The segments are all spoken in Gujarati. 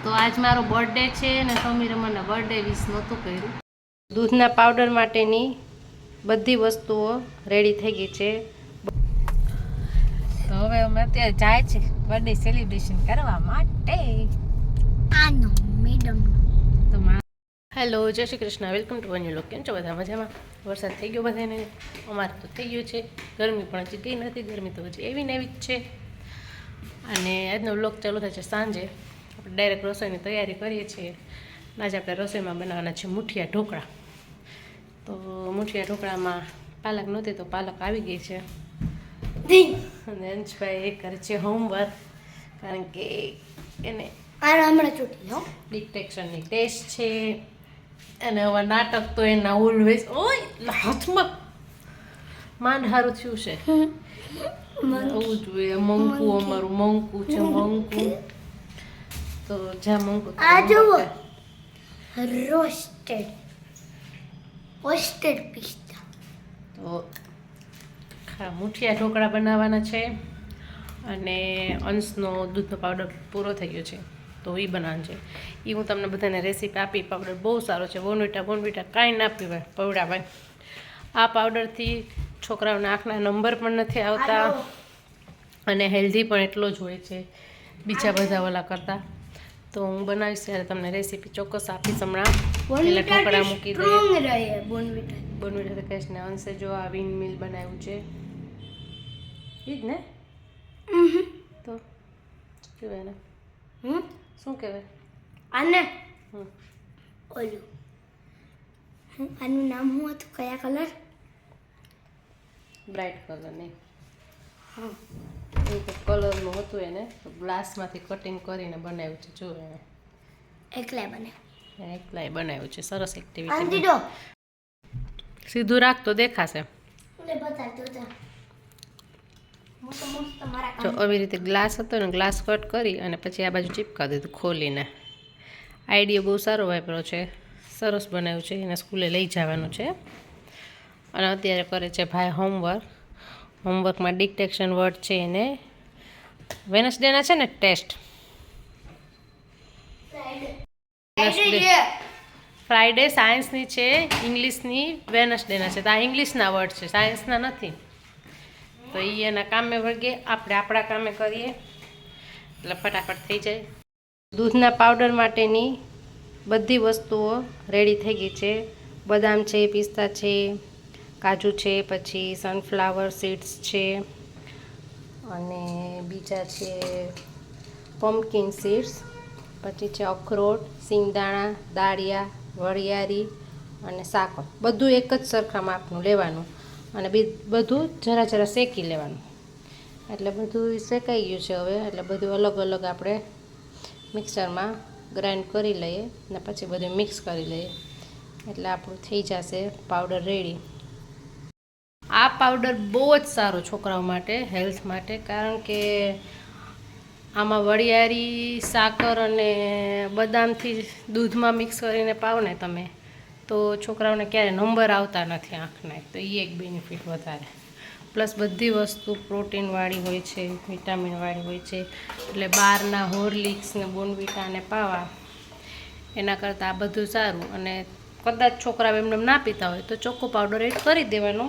તો આજ મારો બર્થડે છે ને સમીરે મને બર્થડે વિશ નહોતું કર્યું. દૂધના પાવડર માટેની બધી વસ્તુઓ રેડી થઈ ગઈ છે. તો હવે અમે અત્યારે જાય છે બર્થડે સેલિબ્રેશન કરવા માટે. આનો મેડમ તો હેલો, જય Shri Krishna, welcome to one new look. કેમ છો બધા? મજામાં? વરસાદ થઈ ગયો બધાને? અમારે તો થઈ ગયું છે. ગરમી પણ હજી ગઈ નથી, ગરમી તો હજી એવી ને એવી જ છે. અને આજનો વ્લોગ ચાલુ થાય છે સાંજે. આપણે ડાયરેક્ટ રસોઈની તૈયારી કરીએ છીએ. આજે આપણે રસોઈમાં બનાવવાના છે મુઠિયા ઢોકળા. તો મુઠિયા ઢોકળામાં પાલક નહોતી તો પાલક આવી ગઈ છે. અને અંશભાઈ કરે છે હોમવર્ક, કારણ કે એને હમણાં છૂટી હો ડિક્ટેશનની ટેસ્ટ છે. અને હવે નાટક તો એના ઓલવેઝ ઓય હાથમાં માંડ હારું થયું છે. આવું જોઈએ મંકુ, અમારું મંકુ છે મંકુ. તો જ્યાં મંકુ આ જુઓ રોસ્ટેડ પિસ્તા. તો મુઠિયા ઢોકળા બનાવવાના છે. અને અંશનો દૂધનો પાવડર પૂરો થઈ ગયો છે તો એ બનાવવાનું છે. એ હું તમને બધાને રેસીપી આપી. પાવડર બહુ સારો છે. બોનવીટા કાંઈ ના પીવાય પવડાવાય. આ પાવડરથી છોકરાઓને આંખના નંબર પણ નથી આવતા અને હેલ્ધી પણ એટલો જ હોય છે બીજા બધા ઓલા કરતાં. તો હું બનાવીશ ત્યારે તમને રેસીપી ચોક્કસ આપીશ. હમણાં પહેલાં ઢોકળા મૂકી દઈએ. બોનવીટા કહીશ ને. અંશે જો આ વિન મિલ બનાવ્યું છે એ જ ને. તો શું કહેવાય ને? શું કહેવાય આને? ઓલું આનું નામ શું હતું? કયા કલર? બ્રાઇટ કલર નહીં. હા, એવું કંઈક કલરનું હતું એને. ગ્લાસમાંથી કટિંગ કરીને બનાવ્યું છે. જો એને એકલાય બનાવ્યું છે. સરસ એક્ટિવિટી. સીધું રાખ તો દેખાશે. જો આવી રીતે ગ્લાસ હતો ને, ગ્લાસ કટ કરી અને પછી આ બાજુ ચીપકા દીધું ખોલીને. આઈડિયા બહુ સારો વાપર્યો છે. સરસ બનાવ્યું છે. એને સ્કૂલે લઈ જવાનું છે. અને અત્યારે કરે છે ભાઈ હોમવર્કમાં ડિક્ટેશન વર્ડ છે એને વેનસડેના છે ને ટેસ્ટ. ફ્રાઈડે સાયન્સની છે, ઇંગ્લિશની વેનસડેના છે. તો આ ઇંગ્લિશના વર્ડ છે, સાયન્સના નથી. તો એ એના કામે વળગે, આપણે આપણા કામે કરીએ એટલે ફટાફટ થઈ જાય. દૂધના પાવડર માટેની બધી વસ્તુઓ રેડી થઈ ગઈ છે. બદામ છે, પિસ્તા છે, કાજુ છે, પછી સનફ્લાવર સીડ્સ છે, અને બીજા છે પમ્પકિન સીડ્સ, પછી છે અખરોટ, સિંગદાણા, દાળિયા, વરિયાળી અને સાકર. બધું એક જ સરખા માપનું લેવાનું અને બધું જરા જરા શેકી લેવાનું. એટલે બધું શેકાઈ ગયું છે હવે. એટલે બધું અલગ અલગ આપણે મિક્સરમાં ગ્રાઇન્ડ કરી લઈએ ને પછી બધું મિક્સ કરી લઈએ એટલે આપણું થઈ જશે પાવડર રેડી. આ પાવડર બહુ જ સારો છોકરાઓ માટે, હેલ્થ માટે, કારણ કે આમાં વરિયાળી, સાકર અને બદામથી દૂધમાં મિક્સ કરીને પાવ ને તમે તો છોકરાઓને ક્યારે નંબર આવતા નથી આંખના. તો એ એક બેનિફિટ વધારે. પ્લસ બધી વસ્તુ પ્રોટીનવાળી હોય છે, વિટામિનવાળી હોય છે. એટલે બહારના હોર્લિક્સ ને બોનવીટાને પાવા એના કરતાં આ બધું સારું. અને કદાચ છોકરાઓ એમને ના પીતા હોય તો ચોખ્ખો પાવડર એડ કરી દેવાનો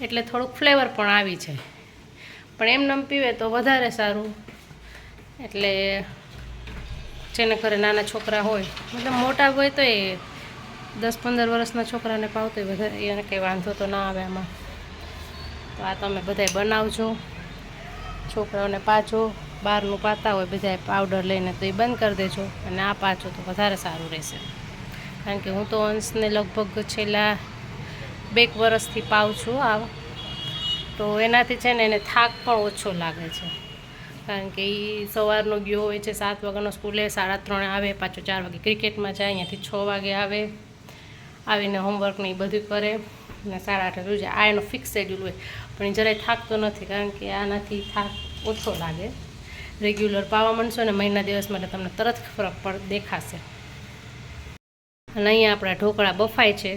એટલે થોડુંક ફ્લેવર પણ આવી જાય. પણ એમને પીવે તો વધારે સારું. એટલે જેને ઘરે નાના છોકરા હોય, મતલબ મોટા હોય તો એ 10-15 વર્ષના છોકરાને પાવતો હોય વધારે, એને કંઈ વાંધો તો ના આવે આમાં. તો આ તમે બધાય બનાવજો, છોકરાઓને પાજો. બહારનું પાતા હોય બધાય પાવડર લઈને તો એ બંધ કરી દેજો અને આ પાજો તો વધારે સારું રહેશે. કારણ કે હું તો અંશને લગભગ છેલ્લા 2 વર્ષથી પાઉં છું આ. તો એનાથી છે ને એને થાક પણ ઓછો લાગે છે. કારણ કે એ સવારનો ગયો હોય છે 7 વાગ્યાનો સ્કૂલે, 3:30 આવે, પાછો 4 વાગે ક્રિકેટમાં જાય, અહીંયાથી 6 વાગે આવે, આવીને હોમવર્કને એ બધું કરે અને 8:30 સુઈ જાય. આ એનો ફિક્સ શેડ્યુલ હોય. પણ એ જરાય થાકતો નથી, કારણ કે આનાથી થાક ઓછો લાગે. રેગ્યુલર પાવા માંડશો ને મહિના દિવસ માટે તમને તરત ફરક પણ દેખાશે. અને અહીંયા આપણા ઢોકળા બફાય છે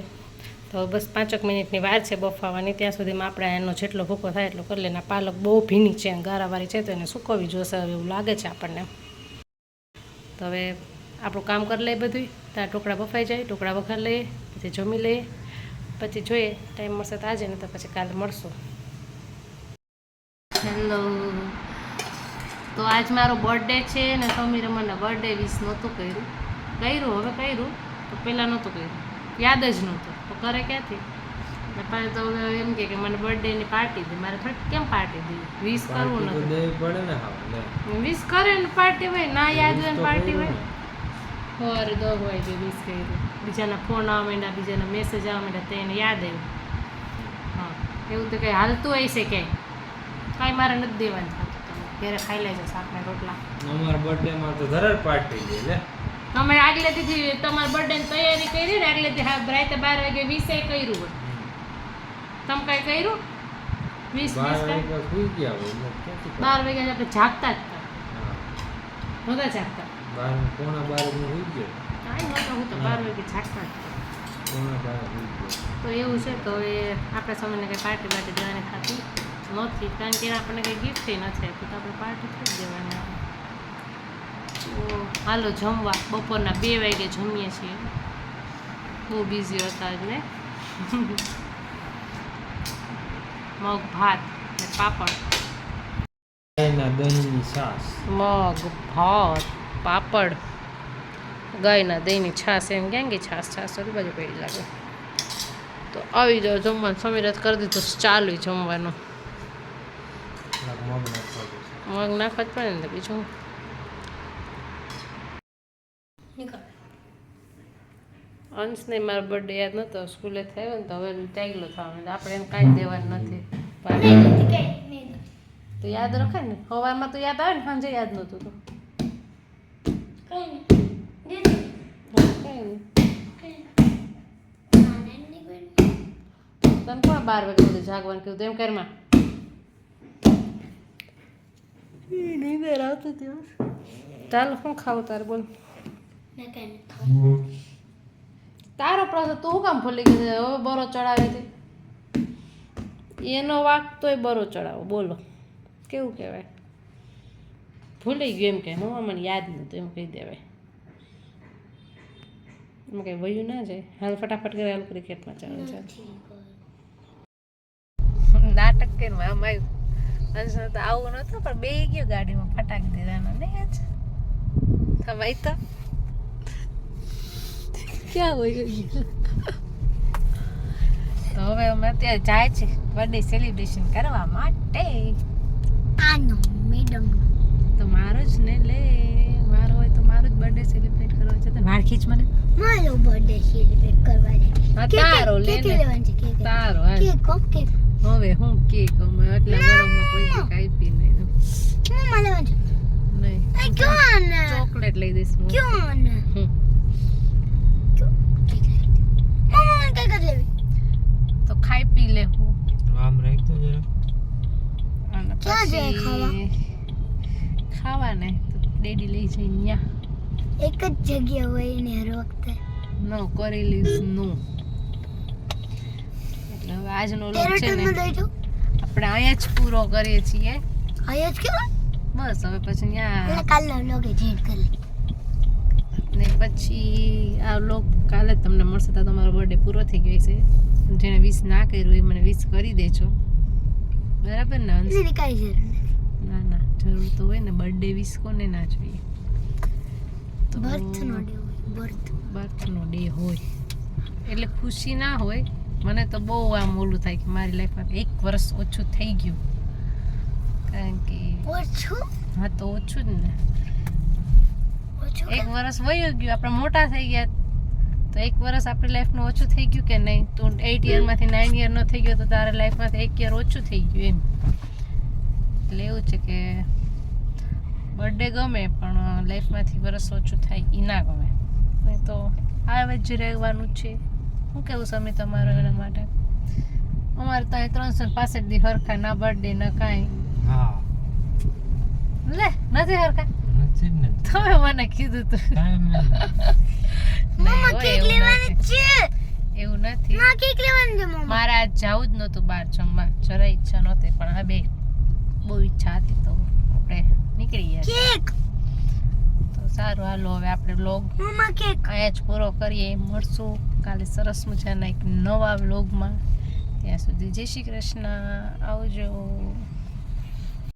તો બસ 5 મિનિટની વાર છે બફાવાની. ત્યાં સુધીમાં આપણે એનો જેટલો ભૂકો થાય એટલો કરી લઈને. પાલક બહુ ભીની છે, ગારાવાળી છે, તો એને સૂકવવી જોશે એવું લાગે છે આપણને. તો હવે આપણું કામ કરી લઈએ બધું, ત્યાં ઢોકળા બફાઈ જાય, ઢોકળા વઘાર લઈએ, પછી જમી લઈએ, પછી જોઈએ ટાઈમ મળશે તો આજે, ને તો પછી કાલે મળશું. હેલો, તો આજ મારો બર્થડે છે ને સમીરે મને બર્થડે વિશ નહોતું કર્યું, હવે કર્યું તો પહેલાં નહોતું કર્યું, યાદ જ નહોતું, તો કરે ક્યાંથી. ને પાછું તો હવે એમ કે મને બર્થડેની પાર્ટી દે, મારે થોડી કેમ પાર્ટી દેવી, વિશ કરવું નથી, વિશ કરે ને પાર્ટી હોય, ના યાદ હોય ને પાર્ટી હોય. સવારે 10 વાગે વિશ કર્યું, બીજાના ફોન આવવા માંડ્યા, બીજાના મેસેજ આવવા માંડ્યા, તો એને યાદ આવ્યું. હા, એવું તો કંઈ હાલતું હોય છે ક્યાંય, કાંઈ મારે નથી દેવાનું થતું. ઘરે ખાઈ લેજો શાકને રોટલા. અમારા બર્થડેમાં તો ધરાર પાર્ટી દે લે. તમે આગલેથી તમારા બર્થડેની તૈયારી કરી ને, આગલેથી હા રાતે 12 વાગે વિશે કર્યું હોય, તમે કાંઈ કર્યું? 20 વાગે સુઈ ગયા હોય એટલે ક્યાંથી 12 વાગે આપણે જાગતા જ હતા, નહોતા જાગતા, 12 સુઈ ગયો. કાંઈ નહોતા, હું તો 12 વાગે જાગતા જ હતા. 12 સુઈ ગયો. તો એવું છે. તો એ આપણે સમયને કંઈ પાર્ટી બાર્ટી દેવાની થતી નથી, કારણ કે આપણને કંઈ ગિફ્ટ નથી આપી, તો આપણે પાર્ટી થઈ દેવાની. તો હાલો જમવા, બપોરના 2 વાગે જમીએ છીએ, બહુ બિઝી હતા જ ને. મગ ભાત ને પાપડ, ગાયના દહીંની છાશ. મગ ભાત પાપડ, ગાયના દહીંની છાશ, એમ ક્યાં ગઈ છાશ, થોડી બાજુ પડી લાગે. તો આવી જાઓ જમવાનું, સમીરત કરી દીધું ચાલુ જમવાનું. મગ નાખવા જ પડે ને, બીજું અંશને મારો બર્થડે યાદ નહોતો, સ્કૂલે થયો ને તો હવે ટાઈગલો થવાનો, આપણે એને કાંઈ દેવાનું નથી. તો યાદ રખાય ને, સવારમાં તો યાદ આવે ને, સાંજે યાદ નહોતું તો કાંઈ નહીં. તને કોણ 12 વાગે બધું જાગવાનું કહ્યું? એમ કરમાં નીંદર આવતી દિવસ. ચાલો શું ખાવું તારે, બોલ. તારો પ્રશ્ન, તું શું કામ ભૂલી ગઈ? હવે બરો ચડાવે છે, એનો વાક તોય બરો ચડાવો, બોલો કેવું કહેવાય? ભૂલી ગયું એમ કે હું મને યાદ નહોતું એમ કહી દેવાય, એમ કંઈ વયું ના જાય. હાલ ફટાફટ કરે, હાલ ક્રિકેટમાં ચાલે છે. નાટક કરીને આમ આવ્યું, અંશ તો આવું નહોતું પણ બે ગયો ગાડીમાં, ફટાકી દીધાનો ને જ થવાય તો ક્યાં હોય ગયું. તો હવે અમે અત્યારે જાય છે બર્થડે સેલિબ્રેશન કરવા માટે. આનો મેડમ તો મારો જ ને, લે મારો હોય તો મારો જ બર્થડે સેલિબ્રેટ કરવો છે. તો વાળ ખીચ મને, મારો બર્થડે સેલિબ્રેટ કરવા છે. હા તારો લે ને, લેવાનું છે કેક, તારો કેક કેક હવે હું કેક અમે એટલા ગરમમાં કોઈ કેક આપી નહીં હું લેવાનું છે. નહીં, એ ક્યાં ને ચોકલેટ લઈ દઈશ હું. ક્યાં ને હમ. કેક મમ્મા કેક જ લેવી. તો ખાઈ પી લે હું. આમ રાખતો જરા. અને ક્યાં જાય પછી ખાવા ને તો ડેડી લઈ જઈ ન્યા. એક જ જગ્યા હોય ને હર વખતે નો કરી લઈશ નો. એટલે હવે આજનો લોક છે ને ટેરેટમાં દઈ દો. આપણે અહીંયા જ પૂરો કરીએ છીએ. આયા જ કેવા બસ હવે પછી ન્યા એટલે કાલનો લોગે જેડ કરી ને પછી આ લોક કાલે જ તમને મળશે. તો તમારો બર્થડે પૂરો થઈ ગયો છે. જેને વિશ ના કર્યું એ મને વિશ કરી દેજો, બરાબર ને અંશ? એટલે કાઈ જરૂર નથી. ના ના જરૂર તો હોય ને, બર્થડે વિશ કોને ના જોઈએ? તો બર્થનો ડે હોય બર્થનો ડે હોય એટલે ખુશી ના હોય. મને તો બહુ આમ ઓલું થાય કે મારી લાઈફમાં 1 વર્ષ ઓછું થઈ ગયું, કારણ કે ઓછું હા તો ઓછું જ ને, ઓછું 1 વર્ષ વયું ગયું, આપણે મોટા થઈ ગયા તો 1 વર્ષ આપણી લાઈફનું ઓછું થઈ ગયું કે નહીં? તું 8 યરમાંથી 9 યરનો થઈ ગયો તો તારા લાઈફમાંથી 1 યર ઓછું થઈ ગયું એમ. એટલે એવું છે કે બર્થડે ગમે પણ લાઈફમાંથી વર્ષ ઓછું થાય એ ના ગમે. નહીં તો આવે જ રહેવાનું છે. શું કેવું સમય તમારો એના માટે? અમારે તો અહીં 365 દી હરખા, ના બર્થડે ના કાંઈ. હા લે નથી હરખા, નથી ને તમે મને કીધું તું. ટાઈમ મમ્મા કેક લેવાની છે. એવું નથી. માં કેક લેવાની છે મમ્મા. મારે આજ જવું જ નહોતું બહાર જમવા, જરા ઈચ્છા નહોતી, પણ હવે બહુ ઈચ્છા હતી તો આપણે નીકળી ગયા. કેક તો સારું હાલો હવે આપણે વ્લોગ મમ્મા કેક અહીંયા જ પૂરો કરીએ. મળશું કાલે સરસ મજાના એક નવા વ્લોગમાં. ત્યાં સુધી જય શ્રી કૃષ્ણ. આવજો.